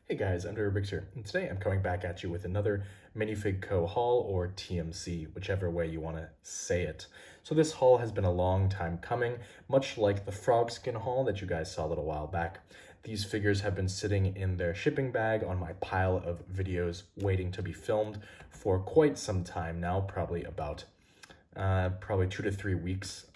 Hey guys, Underurbix here, and today I'm coming back at you with another Minifig Co. haul, or TMC, whichever way you want to say it. So this haul has been a long time coming, much like the Frogskin haul that you guys saw a little while back. These figures have been sitting in their shipping bag on my pile of videos waiting to be filmed for quite some time now, probably 2 to 3 weeks.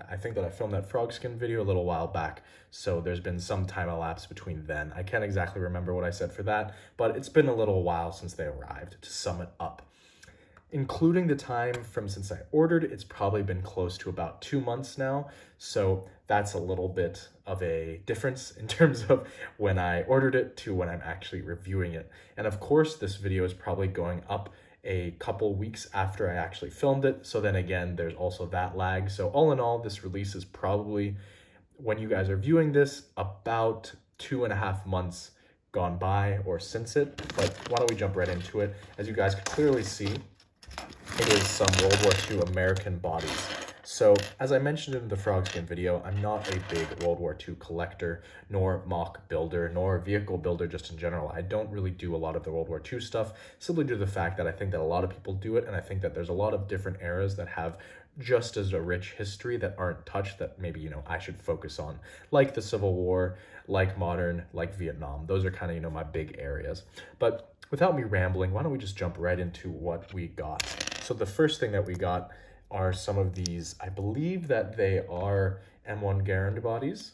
I think that I filmed that Frogskin video a little while back, so there's been some time elapsed between then. I can't exactly remember what I said for that, but it's been a little while since they arrived, to sum it up. Including the time from since I ordered, it's probably been close to about 2 months now, so that's a little bit of a difference in terms of when I ordered it to when I'm actually reviewing it. And of course, this video is probably going up a couple weeks after I actually filmed it. So then again, there's also that lag. So all in all, this release is probably, when you guys are viewing this, about 2.5 months gone by or since it. But why don't we jump right into it? As you guys can clearly see, it is some World War II American bodies. So, as I mentioned in the Frogskin video, I'm not a big World War II collector, nor mock builder, nor vehicle builder just in general. I don't really do a lot of the World War II stuff, simply due to the fact that I think that a lot of people do it, and I think that there's a lot of different eras that have just as a rich history that aren't touched that maybe, I should focus on, like the Civil War, like modern, like Vietnam. Those are kind of, my big areas. But without me rambling, why don't we just jump right into what we got? So the first thing that we got are some of these, I believe that they are M1 Garand bodies.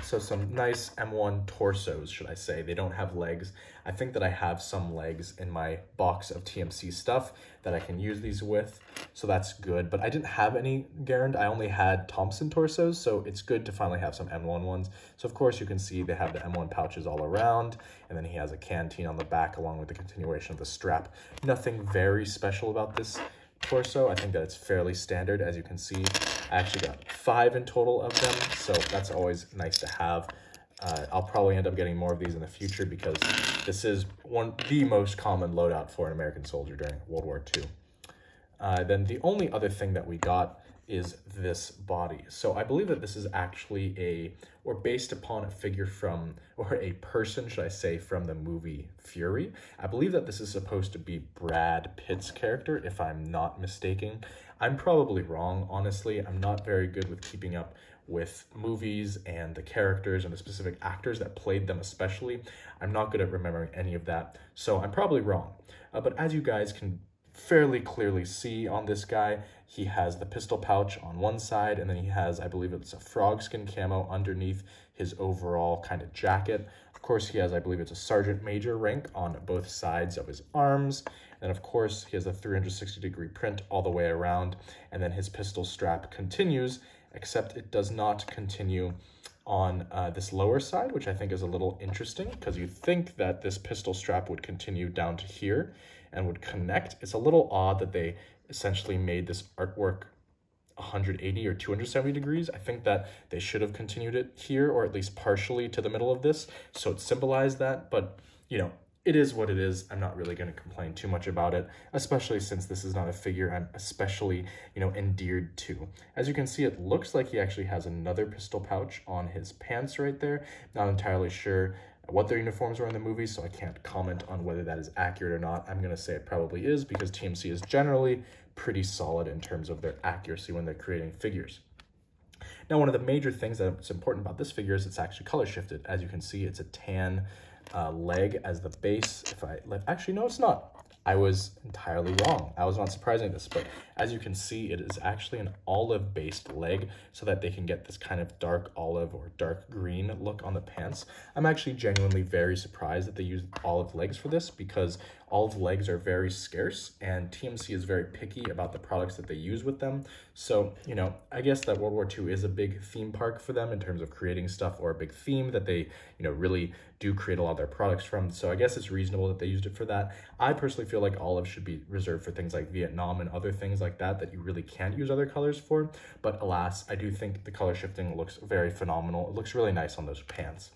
So some nice M1 torsos, should I say. They don't have legs. I think that I have some legs in my box of TMC stuff that I can use these with, so that's good. But I didn't have any Garand. I only had Thompson torsos, so it's good to finally have some M1 ones. So of course you can see they have the M1 pouches all around, and then he has a canteen on the back along with the continuation of the strap. Nothing very special about this torso. I think that it's fairly standard. As you can see, I actually got 5 in total of them, so that's always nice to have. I'll probably end up getting more of these in the future because this is the most common loadout for an American soldier during World War II. Then the only other thing that we got is this body. So I believe that this is actually based upon a figure from, or a person, should I say, from the movie Fury. I believe that this is supposed to be Brad Pitt's character, if I'm not mistaken. I'm probably wrong, honestly. I'm not very good with keeping up with movies and the characters and the specific actors that played them especially. I'm not good at remembering any of that, so I'm probably wrong. But as you guys can fairly clearly see on this guy, he has the pistol pouch on one side, and then he has, I believe it's a Frogskin camo underneath his overall kind of jacket. Of course, he has, I believe it's a Sergeant Major rank on both sides of his arms. And of course, he has a 360-degree print all the way around. And then his pistol strap continues, except it does not continue on this lower side, which I think is a little interesting because you think that this pistol strap would continue down to here and would connect. It's a little odd that they essentially made this artwork 180 or 270 degrees. I think that they should have continued it here, or at least partially to the middle of this, so it symbolized that. But it is what it is. I'm not really going to complain too much about it, especially since this is not a figure I'm especially endeared to. As you can see, it looks like he actually has another pistol pouch on his pants right there. Not entirely sure what their uniforms were in the movie, so I can't comment on whether that is accurate or not. I'm going to say it probably is, because TMC is generally pretty solid in terms of their accuracy when they're creating figures. Now, one of the major things that's important about this figure is it's actually color shifted. As you can see, it's a tan leg as the base. Actually, no, it's not. I was entirely wrong. I was not surprising this, but as you can see, it is actually an olive-based leg so that they can get this kind of dark olive or dark green look on the pants. I'm actually genuinely very surprised that they used olive legs for this, because olive legs are very scarce and TMC is very picky about the products that they use with them. So, I guess that World War II is a big theme park for them in terms of creating stuff, or a big theme that they, really do create a lot of their products from. So I guess it's reasonable that they used it for that. I personally feel like olive should be reserved for things like Vietnam and other things like that you really can't use other colors for. But alas, I do think the color shifting looks very phenomenal. It looks really nice on those pants.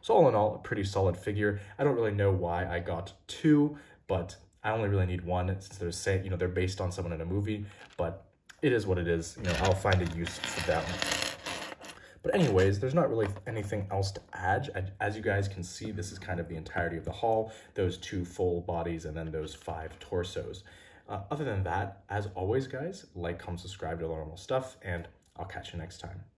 So all in all, a pretty solid figure. I don't really know why I got 2, but I only really need 1 since they're based on someone in a movie, but it is what it is. I'll find a use for that one. But anyways, there's not really anything else to add. As you guys can see, this is kind of the entirety of the haul, those 2 full bodies and then those 5 torsos. Other than that, as always, guys, like, comment, subscribe to the normal stuff, and I'll catch you next time.